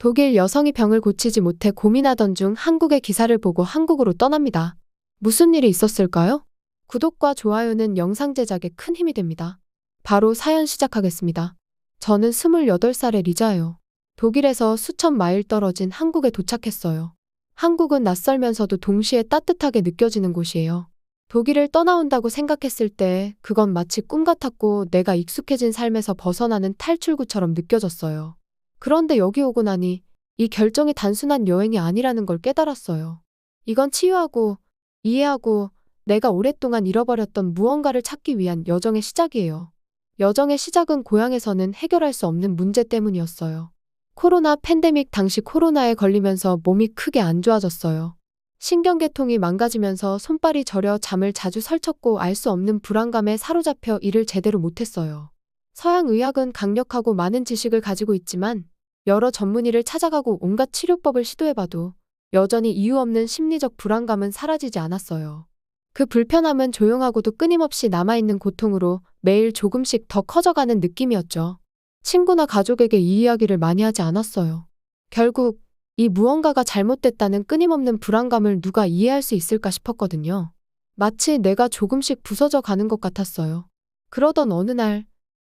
독일 여성이 병을 고치지 못해 고민하던 중 한국의 기사를 보고 한국으로 떠납니다. 무슨 일이 있었을까요? 구독과 좋아요는 영상 제작에 큰 힘이 됩니다. 바로 사연 시작하겠습니다. 저는 28살의 리자예요. 독일에서 수천 마일 떨어진 한국에 도착했어요. 한국은 낯설면서도 동시에 따뜻하게 느껴지는 곳이에요. 독일을 떠나온다고 생각했을 때 그건 마치 꿈 같았고 내가 익숙해진 삶에서 벗어나는 탈출구처럼 느껴졌어요. 그런데 여기 오고 나니 이 결정이 단순한 여행이 아니라는 걸 깨달았어요. 이건 치유하고 이해하고 내가 오랫동안 잃어버렸던 무언가를 찾기 위한 여정의 시작이에요. 여정의 시작은 고향에서는 해결할 수 없는 문제 때문이었어요. 코로나 팬데믹 당시 코로나에 걸리면서 몸이 크게 안 좋아졌어요. 신경계통이 망가지면서 손발이 저려 잠을 자주 설쳤고 알 수 없는 불안감에 사로잡혀 일을 제대로 못했어요. 서양 의학은 강력하고 많은 지식을 가지고 있지만 여러 전문의를 찾아가고 온갖 치료법을 시도해봐도 여전히 이유 없는 심리적 불안감은 사라지지 않았어요. 그 불편함은 조용하고도 끊임없이 남아있는 고통으로 매일 조금씩 더 커져가는 느낌이었죠. 친구나 가족에게 이 이야기를 많이 하지 않았어요. 결국 이 무언가가 잘못됐다는 끊임없는 불안감을 누가 이해할 수 있을까 싶었거든요. 마치 내가 조금씩 부서져 가는 것 같았어요. 그러던 어느 날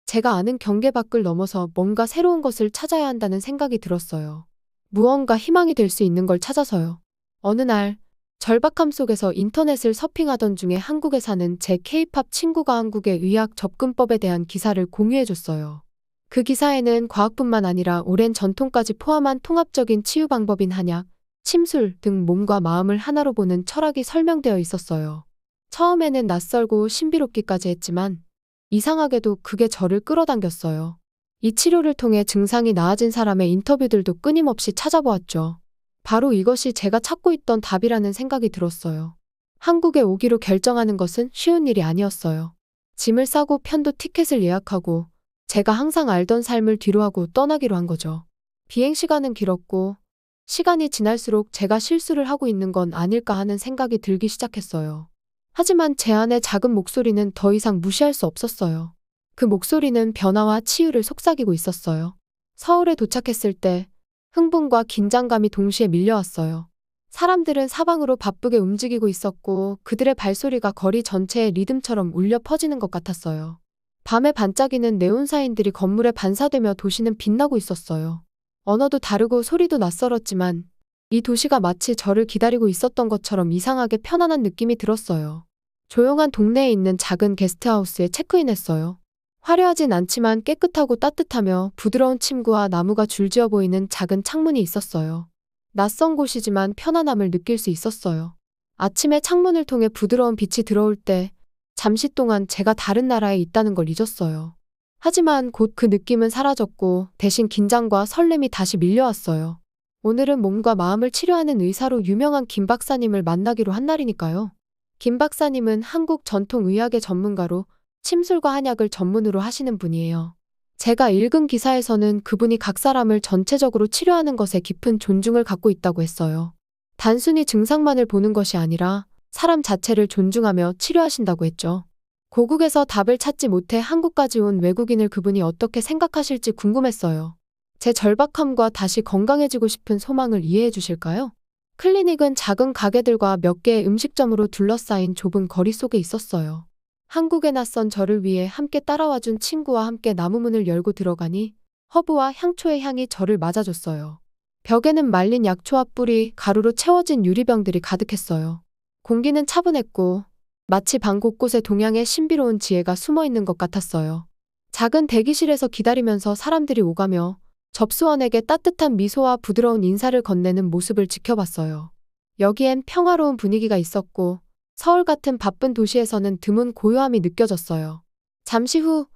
제가 아는 경계 밖을 넘어서 뭔가 새로운 것을 찾아야 한다는 생각이 들었어요. 무언가 희망이 될 수 있는 걸 찾아서요. 어느 날 절박함 속에서 인터넷을 서핑하던 중에 한국에 사는 제 K-팝 친구가 한국의 의학 접근법에 대한 기사를 공유해줬어요. 그 기사에는 과학뿐만 아니라 오랜 전통까지 포함한 통합적인 치유 방법인 한약, 침술 등 몸과 마음을 하나로 보는 철학이 설명되어 있었어요. 처음에는 낯설고 신비롭기까지 했지만 이상하게도 그게 저를 끌어당겼어요. 이 치료를 통해 증상이 나아진 사람의 인터뷰들도 끊임없이 찾아보았죠. 바로 이것이 제가 찾고 있던 답이라는 생각이 들었어요. 한국에 오기로 결정하는 것은 쉬운 일이 아니었어요. 짐을 싸고 편도 티켓을 예약하고 제가 항상 알던 삶을 뒤로하고 떠나기로 한 거죠. 비행시간은 길었고 시간이 지날수록 제가 실수를 하고 있는 건 아닐까 하는 생각이 들기 시작했어요. 하지만 제 안의 작은 목소리는 더 이상 무시할 수 없었어요. 그 목소리는 변화와 치유를 속삭이고 있었어요. 서울에 도착했을 때 흥분과 긴장감이 동시에 밀려왔어요. 사람들은 사방으로 바쁘게 움직이고 있었고 그들의 발소리가 거리 전체의 리듬처럼 울려 퍼지는 것 같았어요. 밤에 반짝이는 네온사인들이 건물에 반사되며 도시는 빛나고 있었어요. 언어도 다르고 소리도 낯설었지만 이 도시가 마치 저를 기다리고 있었던 것처럼 이상하게 편안한 느낌이 들었어요. 조용한 동네에 있는 작은 게스트하우스에 체크인했어요. 화려하진 않지만 깨끗하고 따뜻하며 부드러운 침구와 나무가 줄지어 보이는 작은 창문이 있었어요. 낯선 곳이지만 편안함을 느낄 수 있었어요. 아침에 창문을 통해 부드러운 빛이 들어올 때 잠시 동안 제가 다른 나라에 있다는 걸 잊었어요. 하지만 곧 그 느낌은 사라졌고 대신 긴장과 설렘이 다시 밀려왔어요. 오늘은 몸과 마음을 치료하는 의사로 유명한 김 박사님을 만나기로 한 날이니까요. 김 박사님은 한국 전통의학의 전문가로 침술과 한약을 전문으로 하시는 분이에요. 제가 읽은 기사에서는 그분이 각 사람을 전체적으로 치료하는 것에 깊은 존중을 갖고 있다고 했어요. 단순히 증상만을 보는 것이 아니라 사람 자체를 존중하며 치료하신다고 했죠. 고국에서 답을 찾지 못해 한국까지 온 외국인을 그분이 어떻게 생각하실지 궁금했어요. 제 절박함과 다시 건강해지고 싶은 소망을 이해해 주실까요? 클리닉은 작은 가게들과 몇 개의 음식점으로 둘러싸인 좁은 거리 속에 있었어요. 한국에 낯선 저를 위해 함께 따라와준 친구와 함께 나무문을 열고 들어가니 허브와 향초의 향이 저를 맞아줬어요. 벽에는 말린 약초와 뿌리, 가루로 채워진 유리병들이 가득했어요. 공기는 차분했고 마치 방 곳곳에 동양의 신비로운 지혜가 숨어있는 것 같았어요. 작은 대기실에서 기다리면서 사람들이 오가며 접수원에게 따뜻한 미소와 부드러운 인사를 건네는 모습을 지켜봤어요. 여기엔 평화로운 분위기가 있었고 서울 같은 바쁜 도시에서는 드문 고요함이 느껴졌어요. 잠시 후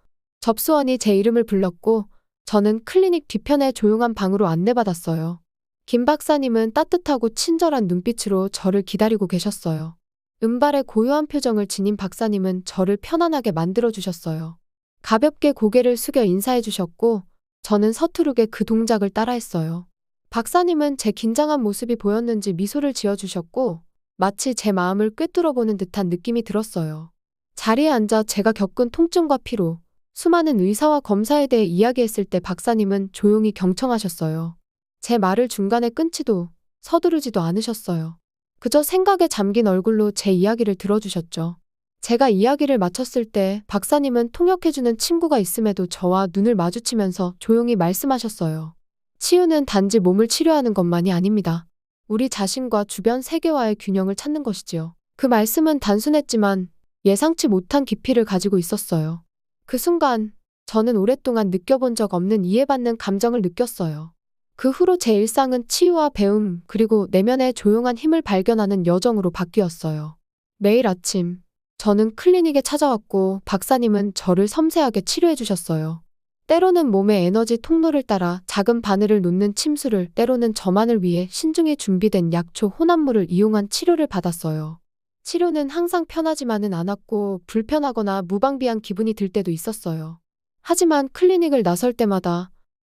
접수원이 제 이름을 불렀고 저는 클리닉 뒤편의 조용한 방으로 안내받았어요. 김 박사님은 따뜻하고 친절한 눈빛으로 저를 기다리고 계셨어요. 은발의 고요한 표정을 지닌 박사님은 저를 편안하게 만들어주셨어요. 가볍게 고개를 숙여 인사해주셨고 저는 서투르게 그 동작을 따라했어요. 박사님은 제 긴장한 모습이 보였는지 미소를 지어주셨고 마치 제 마음을 꿰뚫어보는 듯한 느낌이 들었어요. 자리에 앉아 제가 겪은 통증과 피로, 수많은 의사와 검사에 대해 이야기했을 때 박사님은 조용히 경청하셨어요. 제 말을 중간에 끊지도 서두르지도 않으셨어요. 그저 생각에 잠긴 얼굴로 제 이야기를 들어주셨죠. 제가 이야기를 마쳤을 때 박사님은 통역해주는 친구가 있음에도 저와 눈을 마주치면서 조용히 말씀하셨어요. 치유는 단지 몸을 치료하는 것만이 아닙니다. 우리 자신과 주변 세계와의 균형을 찾는 것이지요. 그 말씀은 단순했지만 예상치 못한 깊이를 가지고 있었어요. 그 순간 저는 오랫동안 느껴본 적 없는 이해받는 감정을 느꼈어요. 그 후로 제 일상은 치유와 배움 그리고 내면의 조용한 힘을 발견하는 여정으로 바뀌었어요. 매일 아침 저는 클리닉에 찾아왔고 박사님은 저를 섬세하게 치료해 주셨어요. 때로는 몸의 에너지 통로를 따라 작은 바늘을 놓는 침수를, 때로는 저만을 위해 신중히 준비된 약초 혼합물을 이용한 치료를 받았어요. 치료는 항상 편하지만은 않았고 불편하거나 무방비한 기분이 들 때도 있었어요. 하지만 클리닉을 나설 때마다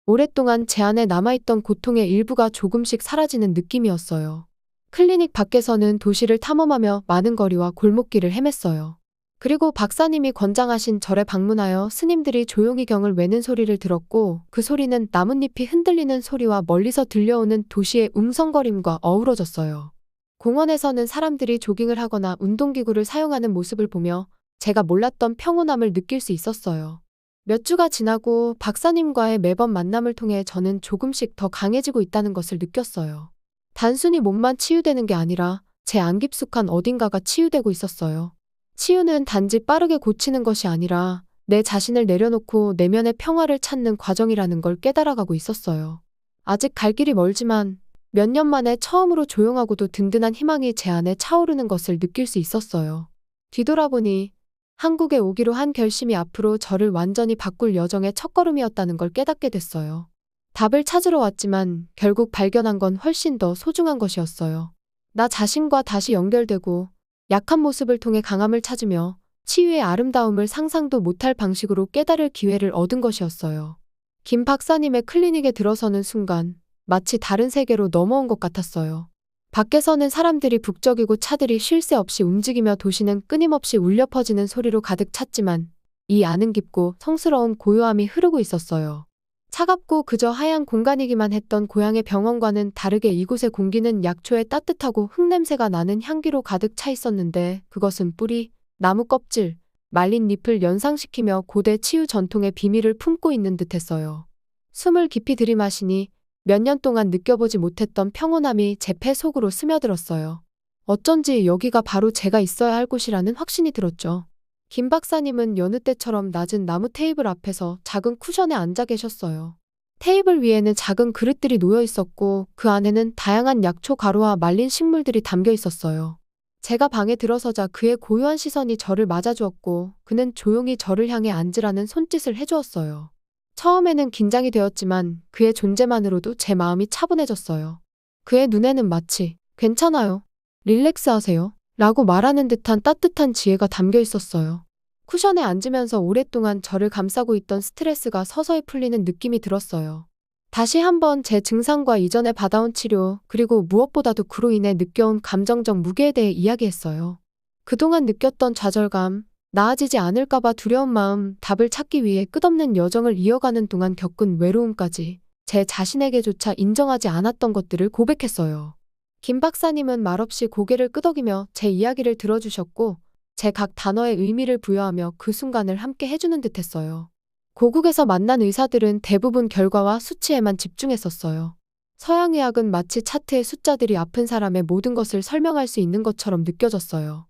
오랫동안 제 안에 남아있던 고통의 일부가 조금씩 사라지는 느낌이었어요. 클리닉 밖에서는 도시를 탐험하며 많은 거리와 골목길을 헤맸어요. 그리고 박사님이 권장하신 절에 방문하여 스님들이 조용히 경을 외는 소리를 들었고, 그 소리는 나뭇잎이 흔들리는 소리와 멀리서 들려오는 도시의 웅성거림과 어우러졌어요. 공원에서는 사람들이 조깅을 하거나 운동기구를 사용하는 모습을 보며 제가 몰랐던 평온함을 느낄 수 있었어요. 몇 주가 지나고 박사님과의 매번 만남을 통해 저는 조금씩 더 강해지고 있다는 것을 느꼈어요. 단순히 몸만 치유되는 게 아니라 제 안 깊숙한 어딘가가 치유되고 있었어요. 치유는 단지 빠르게 고치는 것이 아니라 내 자신을 내려놓고 내면의 평화를 찾는 과정이라는 걸 깨달아가고 있었어요. 아직 갈 길이 멀지만 몇 년 만에 처음으로 조용하고도 든든한 희망이 제 안에 차오르는 것을 느낄 수 있었어요. 뒤돌아보니 한국에 오기로 한 결심이 앞으로 저를 완전히 바꿀 여정의 첫걸음이었다는 걸 깨닫게 됐어요. 답을 찾으러 왔지만 결국 발견한 건 훨씬 더 소중한 것이었어요. 나 자신과 다시 연결되고 약한 모습을 통해 강함을 찾으며 치유의 아름다움을 상상도 못할 방식으로 깨달을 기회를 얻은 것이었어요. 김 박사님의 클리닉에 들어서는 순간 마치 다른 세계로 넘어온 것 같았어요. 밖에서는 사람들이 북적이고 차들이 쉴 새 없이 움직이며 도시는 끊임없이 울려 퍼지는 소리로 가득 찼지만 이 안은 깊고 성스러운 고요함이 흐르고 있었어요. 차갑고 그저 하얀 공간이기만 했던 고향의 병원과는 다르게 이곳의 공기는 약초의 따뜻하고 흙냄새가 나는 향기로 가득 차 있었는데, 그것은 뿌리, 나무 껍질, 말린 잎을 연상시키며 고대 치유 전통의 비밀을 품고 있는 듯했어요. 숨을 깊이 들이마시니 몇 년 동안 느껴보지 못했던 평온함이 제 폐 속으로 스며들었어요. 어쩐지 여기가 바로 제가 있어야 할 곳이라는 확신이 들었죠. 김 박사님은 여느 때처럼 낮은 나무 테이블 앞에서 작은 쿠션에 앉아 계셨어요. 테이블 위에는 작은 그릇들이 놓여 있었고 그 안에는 다양한 약초 가루와 말린 식물들이 담겨 있었어요. 제가 방에 들어서자 그의 고요한 시선이 저를 맞아주었고 그는 조용히 저를 향해 앉으라는 손짓을 해주었어요. 처음에는 긴장이 되었지만 그의 존재만으로도 제 마음이 차분해졌어요. 그의 눈에는 마치 괜찮아요, 릴렉스하세요 라고 말하는 듯한 따뜻한 지혜가 담겨 있었어요. 쿠션에 앉으면서 오랫동안 저를 감싸고 있던 스트레스가 서서히 풀리는 느낌이 들었어요. 다시 한번 제 증상과 이전에 받아온 치료, 그리고 무엇보다도 그로 인해 느껴온 감정적 무게에 대해 이야기했어요. 그동안 느꼈던 좌절감, 나아지지 않을까봐 두려운 마음, 답을 찾기 위해 끝없는 여정을 이어가는 동안 겪은 외로움까지 제 자신에게조차 인정하지 않았던 것들을 고백했어요. 김 박사님은 말없이 고개를 끄덕이며 제 이야기를 들어주셨고 제 각 단어에 의미를 부여하며 그 순간을 함께 해주는 듯했어요. 고국에서 만난 의사들은 대부분 결과와 수치에만 집중했었어요. 서양의학은 마치 차트의 숫자들이 아픈 사람의 모든 것을 설명할 수 있는 것처럼 느껴졌어요.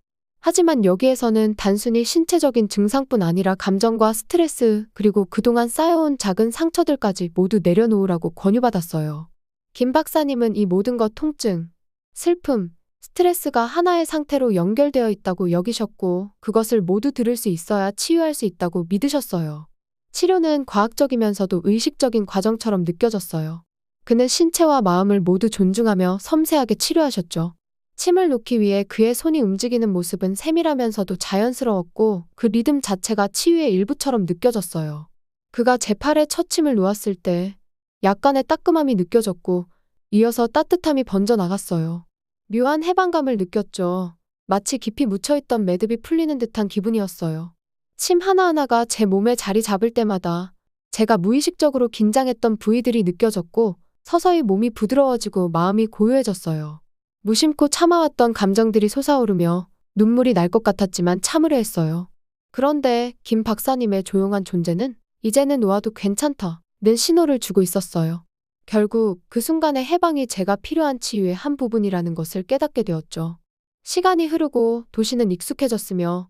하지만 여기에서는 단순히 신체적인 증상뿐 아니라 감정과 스트레스, 그리고 그동안 쌓여온 작은 상처들까지 모두 내려놓으라고 권유받았어요. 김 박사님은 이 모든 것, 통증, 슬픔, 스트레스가 하나의 상태로 연결되어 있다고 여기셨고 그것을 모두 들을 수 있어야 치유할 수 있다고 믿으셨어요. 치료는 과학적이면서도 의식적인 과정처럼 느껴졌어요. 그는 신체와 마음을 모두 존중하며 섬세하게 치료하셨죠. 침을 놓기 위해 그의 손이 움직이는 모습은 세밀하면서도 자연스러웠고 그 리듬 자체가 치유의 일부처럼 느껴졌어요. 그가 제 팔에 첫 침을 놓았을 때 약간의 따끔함이 느껴졌고 이어서 따뜻함이 번져나갔어요. 묘한 해방감을 느꼈죠. 마치 깊이 묻혀있던 매듭이 풀리는 듯한 기분이었어요. 침 하나하나가 제 몸에 자리 잡을 때마다 제가 무의식적으로 긴장했던 부위들이 느껴졌고 서서히 몸이 부드러워지고 마음이 고요해졌어요. 무심코 참아왔던 감정들이 솟아오르며 눈물이 날 것 같았지만 참으려 했어요. 그런데 김 박사님의 조용한 존재는 이제는 놓아도 괜찮다는 신호를 주고 있었어요. 결국 그 순간의 해방이 제가 필요한 치유의 한 부분이라는 것을 깨닫게 되었죠. 시간이 흐르고 도시는 익숙해졌으며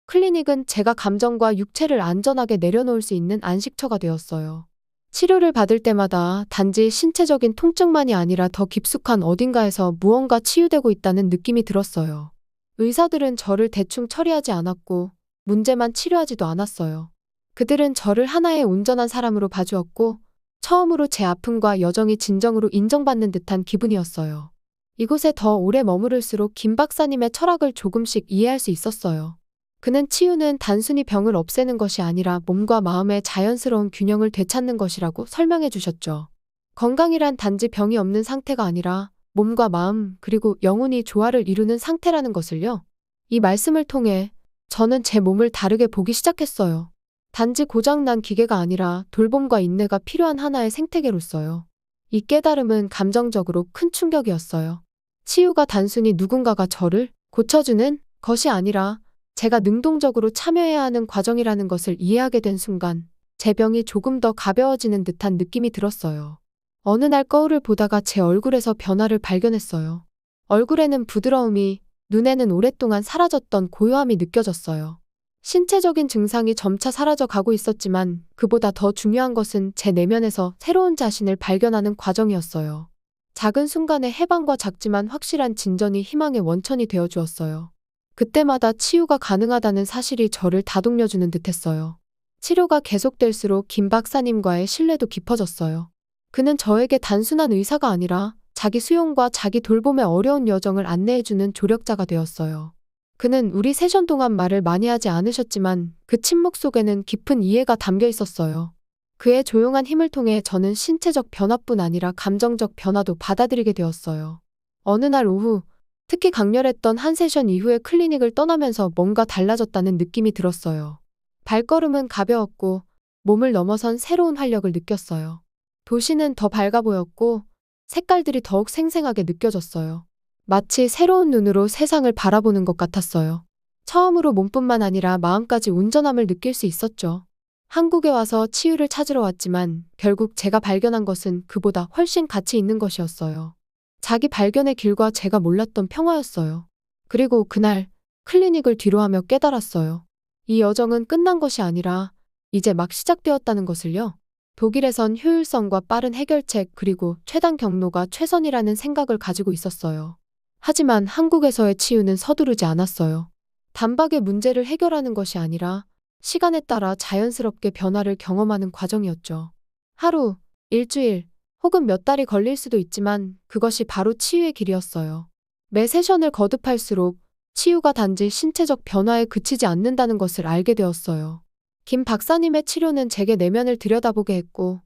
클리닉은 제가 감정과 육체를 안전하게 내려놓을 수 있는 안식처가 되었어요. 치료를 받을 때마다 단지 신체적인 통증만이 아니라 더 깊숙한 어딘가에서 무언가 치유되고 있다는 느낌이 들었어요. 의사들은 저를 대충 처리하지 않았고 문제만 치료하지도 않았어요. 그들은 저를 하나의 온전한 사람으로 봐주었고 처음으로 제 아픔과 여정이 진정으로 인정받는 듯한 기분이었어요. 이곳에 더 오래 머무를수록 김 박사님의 철학을 조금씩 이해할 수 있었어요. 그는 치유는 단순히 병을 없애는 것이 아니라 몸과 마음의 자연스러운 균형을 되찾는 것이라고 설명해 주셨죠. 건강이란 단지 병이 없는 상태가 아니라 몸과 마음 그리고 영혼이 조화를 이루는 상태라는 것을요. 이 말씀을 통해 저는 제 몸을 다르게 보기 시작했어요. 단지 고장난 기계가 아니라 돌봄과 인내가 필요한 하나의 생태계로서요. 이 깨달음은 감정적으로 큰 충격이었어요. 치유가 단순히 누군가가 저를 고쳐주는 것이 아니라 제가 능동적으로 참여해야 하는 과정이라는 것을 이해하게 된 순간 제 병이 조금 더 가벼워지는 듯한 느낌이 들었어요. 어느 날 거울을 보다가 제 얼굴에서 변화를 발견했어요. 얼굴에는 부드러움이, 눈에는 오랫동안 사라졌던 고요함이 느껴졌어요. 신체적인 증상이 점차 사라져 가고 있었지만 그보다 더 중요한 것은 제 내면에서 새로운 자신을 발견하는 과정이었어요. 작은 순간의 해방과 작지만 확실한 진전이 희망의 원천이 되어 주었어요. 그때마다 치유가 가능하다는 사실이 저를 다독여주는 듯했어요. 치료가 계속될수록 김 박사님과의 신뢰도 깊어졌어요. 그는 저에게 단순한 의사가 아니라 자기 수용과 자기 돌봄의 어려운 여정을 안내해주는 조력자가 되었어요. 그는 우리 세션 동안 말을 많이 하지 않으셨지만 그 침묵 속에는 깊은 이해가 담겨 있었어요. 그의 조용한 힘을 통해 저는 신체적 변화뿐 아니라 감정적 변화도 받아들이게 되었어요. 어느 날 오후, 특히 강렬했던 한 세션 이후에 클리닉을 떠나면서 뭔가 달라졌다는 느낌이 들었어요. 발걸음은 가벼웠고 몸을 넘어선 새로운 활력을 느꼈어요. 도시는 더 밝아 보였고 색깔들이 더욱 생생하게 느껴졌어요. 마치 새로운 눈으로 세상을 바라보는 것 같았어요. 처음으로 몸뿐만 아니라 마음까지 온전함을 느낄 수 있었죠. 한국에 와서 치유를 찾으러 왔지만 결국 제가 발견한 것은 그보다 훨씬 가치 있는 것이었어요. 자기 발견의 길과 제가 몰랐던 평화였어요. 그리고 그날 클리닉을 뒤로하며 깨달았어요. 이 여정은 끝난 것이 아니라 이제 막 시작되었다는 것을요. 독일에선 효율성과 빠른 해결책 그리고 최단 경로가 최선이라는 생각을 가지고 있었어요. 하지만 한국에서의 치유는 서두르지 않았어요. 단박에 문제를 해결하는 것이 아니라 시간에 따라 자연스럽게 변화를 경험하는 과정이었죠. 하루, 일주일, 혹은 몇 달이 걸릴 수도 있지만 그것이 바로 치유의 길이었어요. 매 세션을 거듭할수록 치유가 단지 신체적 변화에 그치지 않는다는 것을 알게 되었어요. 김 박사님의 치료는 제게 내면을 들여다보게 했고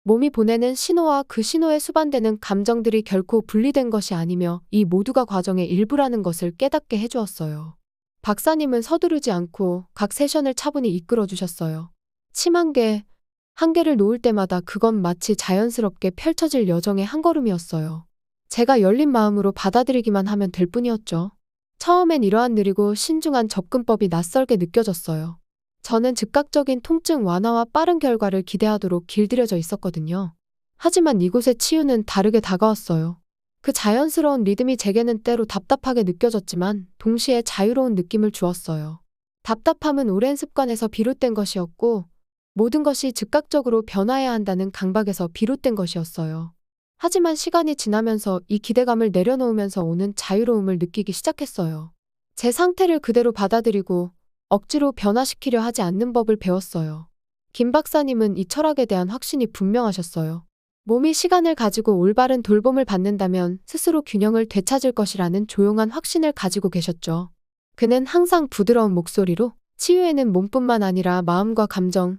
몸이 보내는 신호와 그 신호에 수반되는 감정들이 결코 분리된 것이 아니며 이 모두가 과정의 일부라는 것을 깨닫게 해주었어요. 박사님은 서두르지 않고 각 세션을 차분히 이끌어 주셨어요. 침 한 개를 놓을 때마다 그건 마치 자연스럽게 펼쳐질 여정의 한 걸음이었어요. 제가 열린 마음으로 받아들이기만 하면 될 뿐이었죠. 처음엔 이러한 느리고 신중한 접근법이 낯설게 느껴졌어요. 저는 즉각적인 통증 완화와 빠른 결과를 기대하도록 길들여져 있었거든요. 하지만 이곳의 치유는 다르게 다가왔어요. 그 자연스러운 리듬이 제게는 때로 답답하게 느껴졌지만 동시에 자유로운 느낌을 주었어요. 답답함은 오랜 습관에서 비롯된 것이었고 모든 것이 즉각적으로 변화해야 한다는 강박에서 비롯된 것이었어요. 하지만 시간이 지나면서 이 기대감을 내려놓으면서 오는 자유로움을 느끼기 시작했어요. 제 상태를 그대로 받아들이고 억지로 변화시키려 하지 않는 법을 배웠어요. 김 박사님은 이 철학에 대한 확신이 분명하셨어요. 몸이 시간을 가지고 올바른 돌봄을 받는다면 스스로 균형을 되찾을 것이라는 조용한 확신을 가지고 계셨죠. 그는 항상 부드러운 목소리로 치유에는 몸뿐만 아니라 마음과 감정,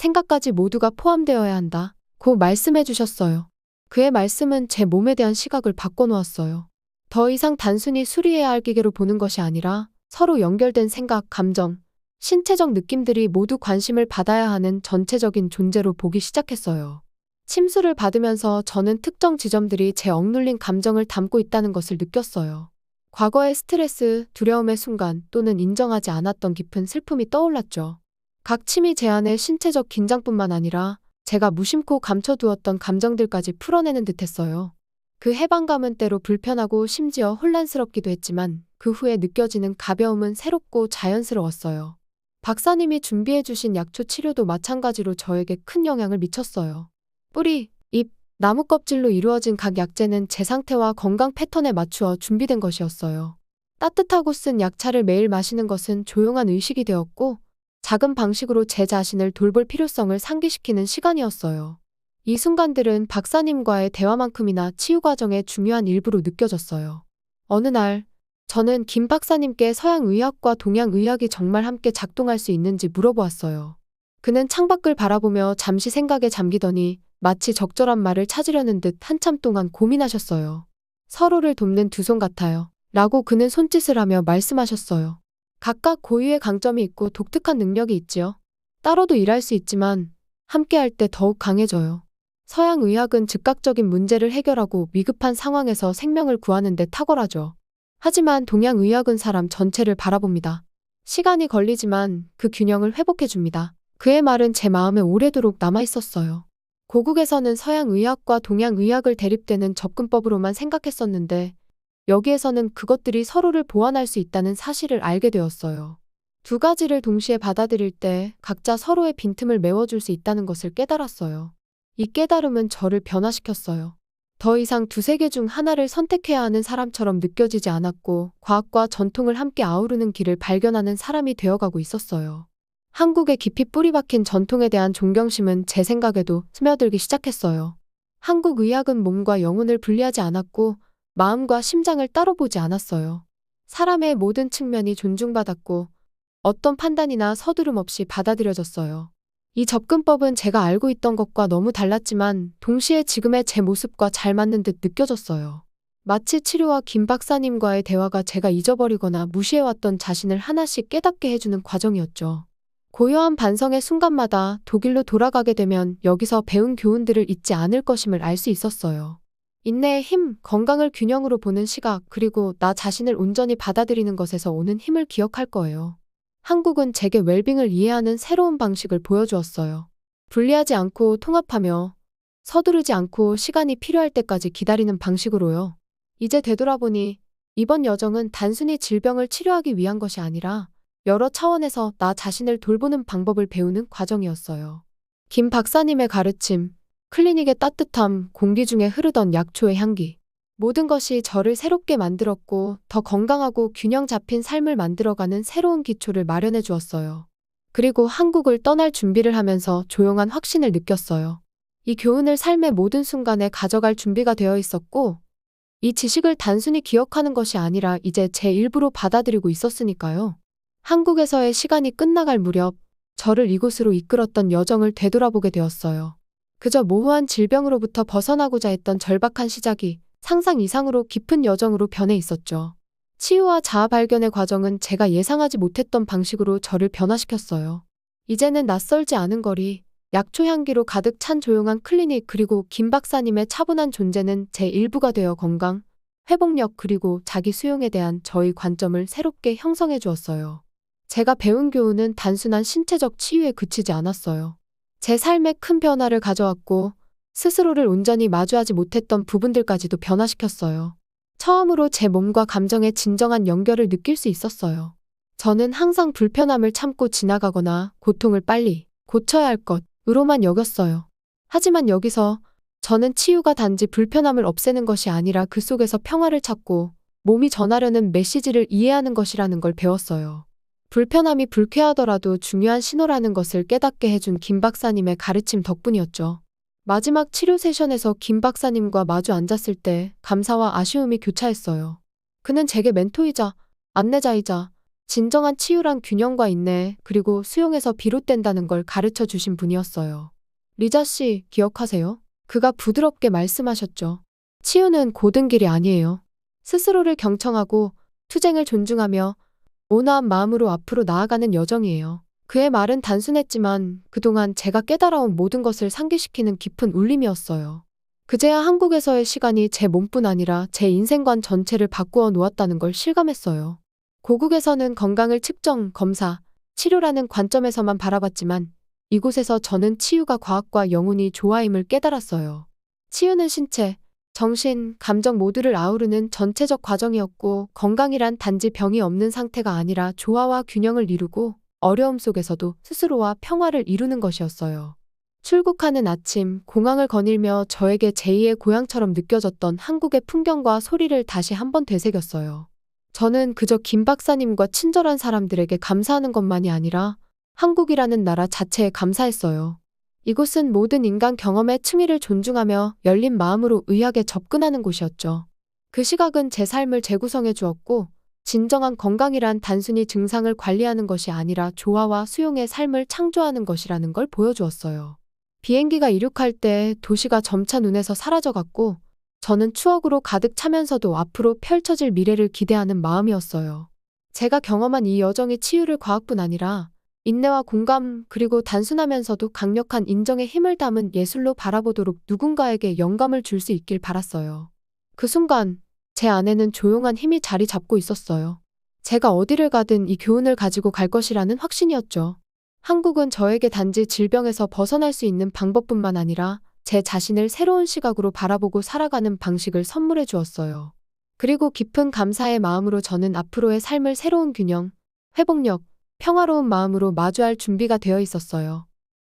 생각까지 모두가 포함되어야 한다고 말씀해 주셨어요. 그의 말씀은 제 몸에 대한 시각을 바꿔놓았어요. 더 이상 단순히 수리해야 할 기계로 보는 것이 아니라 서로 연결된 생각, 감정, 신체적 느낌들이 모두 관심을 받아야 하는 전체적인 존재로 보기 시작했어요. 침수를 받으면서 저는 특정 지점들이 제 억눌린 감정을 담고 있다는 것을 느꼈어요. 과거의 스트레스, 두려움의 순간 또는 인정하지 않았던 깊은 슬픔이 떠올랐죠. 각 침이 제 안의 신체적 긴장뿐만 아니라 제가 무심코 감춰두었던 감정들까지 풀어내는 듯했어요. 그 해방감은 때로 불편하고 심지어 혼란스럽기도 했지만 그 후에 느껴지는 가벼움은 새롭고 자연스러웠어요. 박사님이 준비해주신 약초 치료도 마찬가지로 저에게 큰 영향을 미쳤어요. 뿌리, 잎, 나무 껍질로 이루어진 각 약재는 제 상태와 건강 패턴에 맞추어 준비된 것이었어요. 따뜻하고 쓴 약차를 매일 마시는 것은 조용한 의식이 되었고 작은 방식으로 제 자신을 돌볼 필요성을 상기시키는 시간이었어요. 이 순간들은 박사님과의 대화만큼이나 치유 과정의 중요한 일부로 느껴졌어요. 어느 날, 저는 김 박사님께 서양의학과 동양의학이 정말 함께 작동할 수 있는지 물어보았어요. 그는 창밖을 바라보며 잠시 생각에 잠기더니 마치 적절한 말을 찾으려는 듯 한참 동안 고민하셨어요. 서로를 돕는 두 손 같아요. 라고 그는 손짓을 하며 말씀하셨어요. 각각 고유의 강점이 있고 독특한 능력이 있지요. 따로도 일할 수 있지만 함께 할 때 더욱 강해져요. 서양의학은 즉각적인 문제를 해결하고 위급한 상황에서 생명을 구하는 데 탁월하죠. 하지만 동양의학은 사람 전체를 바라봅니다. 시간이 걸리지만 그 균형을 회복해줍니다. 그의 말은 제 마음에 오래도록 남아있었어요. 고국에서는 서양의학과 동양의학을 대립되는 접근법으로만 생각했었는데 여기에서는 그것들이 서로를 보완할 수 있다는 사실을 알게 되었어요. 두 가지를 동시에 받아들일 때 각자 서로의 빈틈을 메워줄 수 있다는 것을 깨달았어요. 이 깨달음은 저를 변화시켰어요. 더 이상 두세 개 중 하나를 선택해야 하는 사람처럼 느껴지지 않았고 과학과 전통을 함께 아우르는 길을 발견하는 사람이 되어가고 있었어요. 한국에 깊이 뿌리박힌 전통에 대한 존경심은 제 생각에도 스며들기 시작했어요. 한국 의학은 몸과 영혼을 분리하지 않았고 마음과 심장을 따로 보지 않았어요. 사람의 모든 측면이 존중받았고 어떤 판단이나 서두름 없이 받아들여졌어요. 이 접근법은 제가 알고 있던 것과 너무 달랐지만 동시에 지금의 제 모습과 잘 맞는 듯 느껴졌어요. 마치 치료와 김 박사님과의 대화가 제가 잊어버리거나 무시해왔던 자신을 하나씩 깨닫게 해주는 과정이었죠. 고요한 반성의 순간마다 독일로 돌아가게 되면 여기서 배운 교훈들을 잊지 않을 것임을 알 수 있었어요. 인내의 힘, 건강을 균형으로 보는 시각, 그리고 나 자신을 온전히 받아들이는 것에서 오는 힘을 기억할 거예요. 한국은 제게 웰빙을 이해하는 새로운 방식을 보여주었어요. 분리하지 않고 통합하며 서두르지 않고 시간이 필요할 때까지 기다리는 방식으로요. 이제 되돌아보니 이번 여정은 단순히 질병을 치료하기 위한 것이 아니라 여러 차원에서 나 자신을 돌보는 방법을 배우는 과정이었어요. 김 박사님의 가르침, 클리닉의 따뜻함, 공기 중에 흐르던 약초의 향기. 모든 것이 저를 새롭게 만들었고 더 건강하고 균형 잡힌 삶을 만들어가는 새로운 기초를 마련해 주었어요. 그리고 한국을 떠날 준비를 하면서 조용한 확신을 느꼈어요. 이 교훈을 삶의 모든 순간에 가져갈 준비가 되어 있었고 이 지식을 단순히 기억하는 것이 아니라 이제 제 일부로 받아들이고 있었으니까요. 한국에서의 시간이 끝나갈 무렵 저를 이곳으로 이끌었던 여정을 되돌아보게 되었어요. 그저 모호한 질병으로부터 벗어나고자 했던 절박한 시작이 상상 이상으로 깊은 여정으로 변해 있었죠. 치유와 자아 발견의 과정은 제가 예상하지 못했던 방식으로 저를 변화시켰어요. 이제는 낯설지 않은 거리, 약초 향기로 가득 찬 조용한 클리닉 그리고 김 박사님의 차분한 존재는 제 일부가 되어 건강, 회복력 그리고 자기 수용에 대한 저의 관점을 새롭게 형성해 주었어요. 제가 배운 교훈은 단순한 신체적 치유에 그치지 않았어요. 제 삶에 큰 변화를 가져왔고 스스로를 온전히 마주하지 못했던 부분들까지도 변화시켰어요. 처음으로 제 몸과 감정의 진정한 연결을 느낄 수 있었어요. 저는 항상 불편함을 참고 지나가거나 고통을 빨리 고쳐야 할 것으로만 여겼어요. 하지만 여기서 저는 치유가 단지 불편함을 없애는 것이 아니라 그 속에서 평화를 찾고 몸이 전하려는 메시지를 이해하는 것이라는 걸 배웠어요. 불편함이 불쾌하더라도 중요한 신호라는 것을 깨닫게 해준 김 박사님의 가르침 덕분이었죠. 마지막 치료 세션에서 김 박사님과 마주 앉았을 때 감사와 아쉬움이 교차했어요. 그는 제게 멘토이자 안내자이자 진정한 치유란 균형과 인내 그리고 수용에서 비롯된다는 걸 가르쳐 주신 분이었어요. 리자 씨, 기억하세요? 그가 부드럽게 말씀하셨죠. 치유는 고든 길이 아니에요. 스스로를 경청하고 투쟁을 존중하며 온화한 마음으로 앞으로 나아가는 여정이에요. 그의 말은 단순했지만 그동안 제가 깨달아온 모든 것을 상기시키는 깊은 울림이었어요. 그제야 한국에서의 시간이 제 몸뿐 아니라 제 인생관 전체를 바꾸어 놓았다는 걸 실감했어요. 고국에서는 건강을 측정, 검사, 치료라는 관점에서만 바라봤지만 이곳에서 저는 치유가 과학과 영혼이 조화임을 깨달았어요. 치유는 신체, 정신, 감정 모두를 아우르는 전체적 과정이었고 건강이란 단지 병이 없는 상태가 아니라 조화와 균형을 이루고 어려움 속에서도 스스로와 평화를 이루는 것이었어요. 출국하는 아침, 공항을 거닐며 저에게 제2의 고향처럼 느껴졌던 한국의 풍경과 소리를 다시 한번 되새겼어요. 저는 그저 김 박사님과 친절한 사람들에게 감사하는 것만이 아니라 한국이라는 나라 자체에 감사했어요. 이곳은 모든 인간 경험의 층위를 존중하며 열린 마음으로 의학에 접근하는 곳이었죠. 그 시각은 제 삶을 재구성해 주었고 진정한 건강이란 단순히 증상을 관리하는 것이 아니라 조화와 수용의 삶을 창조하는 것이라는 걸 보여주었어요. 비행기가 이륙할 때 도시가 점차 눈에서 사라져갔고 저는 추억으로 가득 차면서도 앞으로 펼쳐질 미래를 기대하는 마음이었어요. 제가 경험한 이 여정이 치유를 과학뿐 아니라 인내와 공감 그리고 단순하면서도 강력한 인정의 힘을 담은 예술로 바라보도록 누군가에게 영감을 줄 수 있길 바랐어요. 그 순간 제 안에는 조용한 힘이 자리 잡고 있었어요. 제가 어디를 가든 이 교훈을 가지고 갈 것이라는 확신이었죠. 한국은 저에게 단지 질병에서 벗어날 수 있는 방법뿐만 아니라 제 자신을 새로운 시각으로 바라보고 살아가는 방식을 선물해 주었어요. 그리고 깊은 감사의 마음으로 저는 앞으로의 삶을 새로운 균형, 회복력, 평화로운 마음으로 마주할 준비가 되어 있었어요.